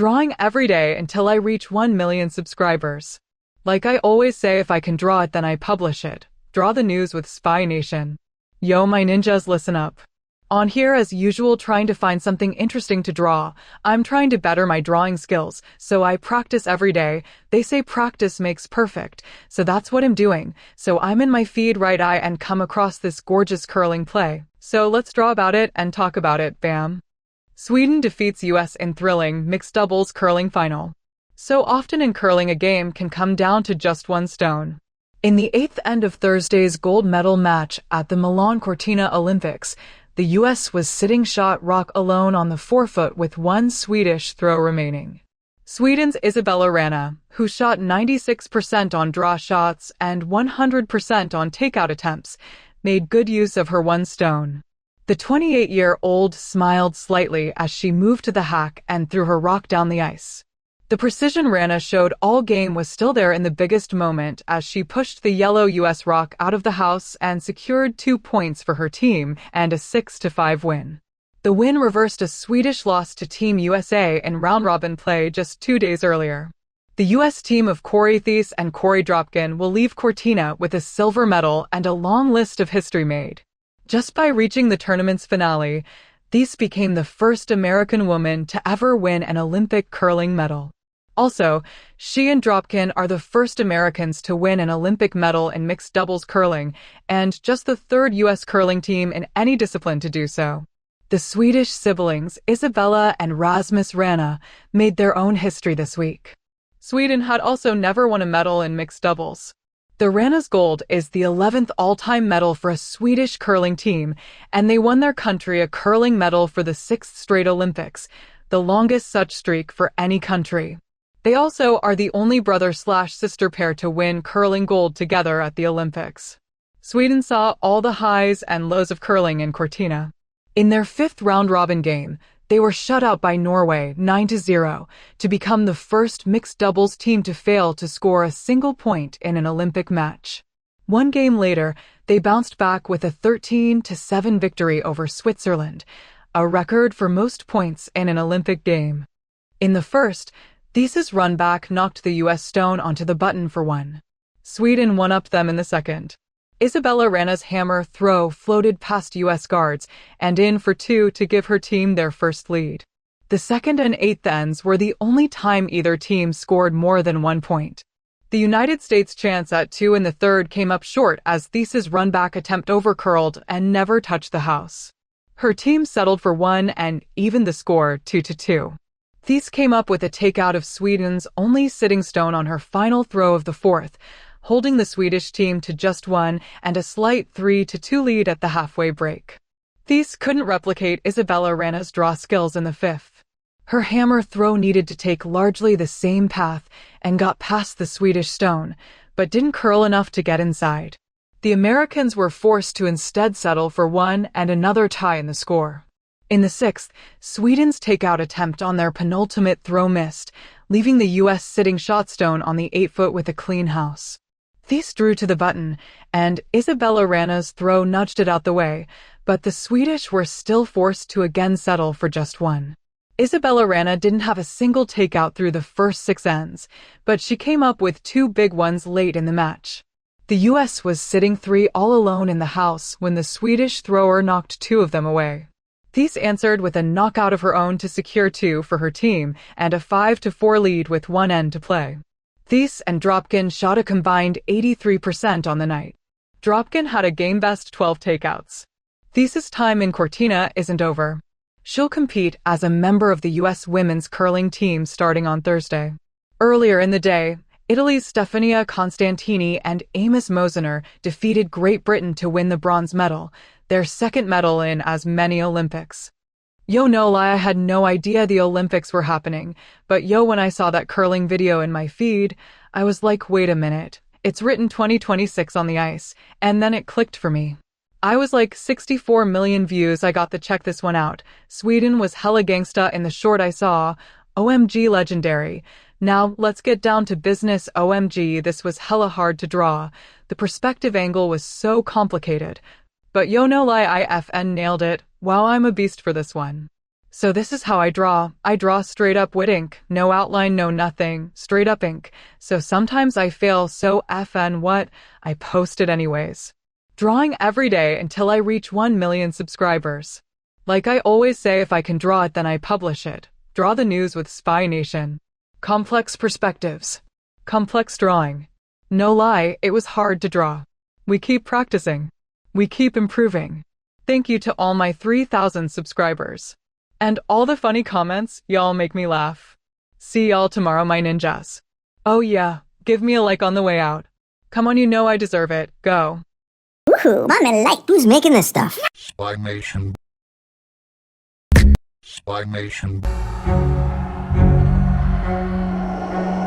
Drawing every day until I reach 1 million subscribers. Like I always say, if I can draw it, then I publish it. Draw the news with Spy Nation. Yo, my ninjas, listen up. On here, as usual, trying to find something interesting to draw. I'm trying to better my drawing skills, so I practice every day. They say practice makes perfect, so that's what I'm doing. So I'm in my feed right eye and come across this gorgeous curling play. So let's draw about it and talk about it, bam. Sweden defeats US in thrilling mixed doubles curling final. So often in curling, a game can come down to just one stone. In the eighth end of Thursday's gold medal match at the Milano Cortina Olympics, the US was sitting shot rock alone on the forefoot with one Swedish throw remaining. Sweden's Isabella Rana, who shot 96% on draw shots and 100% on takeout attempts, made good use of her one stone. The 28-year-old smiled slightly as she moved to the hack and threw her rock down the ice. The precision Rana showed all game was still there in the biggest moment as she pushed the yellow US rock out of the house and secured 2 points for her team and a 6-5 win. The win reversed a Swedish loss to Team USA in round-robin play just 2 days earlier. The US team of Corey Thies and Corey Dropkin will leave Cortina with a silver medal and a long list of history made. Just by reaching the tournament's finale, Thies became the first American woman to ever win an Olympic curling medal. Also, she and Dropkin are the first Americans to win an Olympic medal in mixed doubles curling, and just the third U.S. curling team in any discipline to do so. The Swedish siblings, Isabella and Rasmus Rana, made their own history this week. Sweden had also never won a medal in mixed doubles. The Rana's gold is the 11th all-time medal for a Swedish curling team, and they won their country a curling medal for the 6th straight Olympics, the longest such streak for any country. They also are the only brother/sister pair to win curling gold together at the Olympics. Sweden saw all the highs and lows of curling in Cortina. In their 5th round-robin game, they were shut out by Norway 9-0 to become the first mixed doubles team to fail to score a single point in an Olympic match. One game later, they bounced back with a 13-7 victory over Switzerland, a record for most points in an Olympic game. In the first, Thies's run back knocked the US stone onto the button for one. Sweden one-upped them in the second. Isabella Rana's hammer throw floated past US guards and in for 2 to give her team their first lead. The second and eighth ends were the only time either team scored more than 1 point. The United States' chance at 2 in the third came up short as Thies's run-back attempt overcurled and never touched the house. Her team settled for 1 and evened the score 2-2. Thies came up with a takeout of Sweden's only sitting stone on her final throw of the fourth, holding the Swedish team to just 1 and a slight 3-2 lead at the halfway break. Thies couldn't replicate Isabella Rana's draw skills in the fifth. Her hammer throw needed to take largely the same path and got past the Swedish stone, but didn't curl enough to get inside. The Americans were forced to instead settle for 1 and another tie in the score. In the sixth, Sweden's takeout attempt on their penultimate throw missed, leaving the U.S. sitting shot stone on the 8-foot with a clean house. Thies drew to the button, and Isabella Rana's throw nudged it out the way, but the Swedish were still forced to again settle for just 1. Isabella Rana didn't have a single takeout through the first 6 ends, but she came up with 2 big ones late in the match. The U.S. was sitting 3 all alone in the house when the Swedish thrower knocked 2 of them away. Thies answered with a knockout of her own to secure 2 for her team and a 5-4 lead with 1 end to play. Thies and Dropkin shot a combined 83% on the night. Dropkin had a game-best 12 takeouts. Thies's time in Cortina isn't over. She'll compete as a member of the U.S. women's curling team starting on Thursday. Earlier in the day, Italy's Stefania Constantini and Amos Mosener defeated Great Britain to win the bronze medal, their second medal in as many Olympics. Yo, no lie, I had no idea the Olympics were happening, but when I saw that curling video in my feed, I was like, wait a minute, it's written 2026 on the ice, and then it clicked for me. I was like, 64 million views, I got to check this one out. Sweden was hella gangsta in the short I saw. OMG, legendary. Now, let's get down to business. OMG, this was hella hard to draw. The perspective angle was so complicated. But no lie, I FN nailed it. Wow, I'm a beast for this one. So this is how I draw. I draw straight up with ink. No outline, no nothing. Straight up ink. So sometimes I fail, so FN what? I post it anyways. Drawing every day until I reach 1 million subscribers. Like I always say, if I can draw it, then I publish it. Draw the news with Spy Nation. Complex perspectives. Complex drawing. No lie, it was hard to draw. We keep practicing. We keep improving. Thank you to all my 3,000 subscribers. And all the funny comments, y'all make me laugh. See y'all tomorrow, my ninjas. Oh yeah, give me a like on the way out. Come on, you know I deserve it. Go. Woohoo, Mama like. Who's making this stuff? Spy Nation. Spy Nation.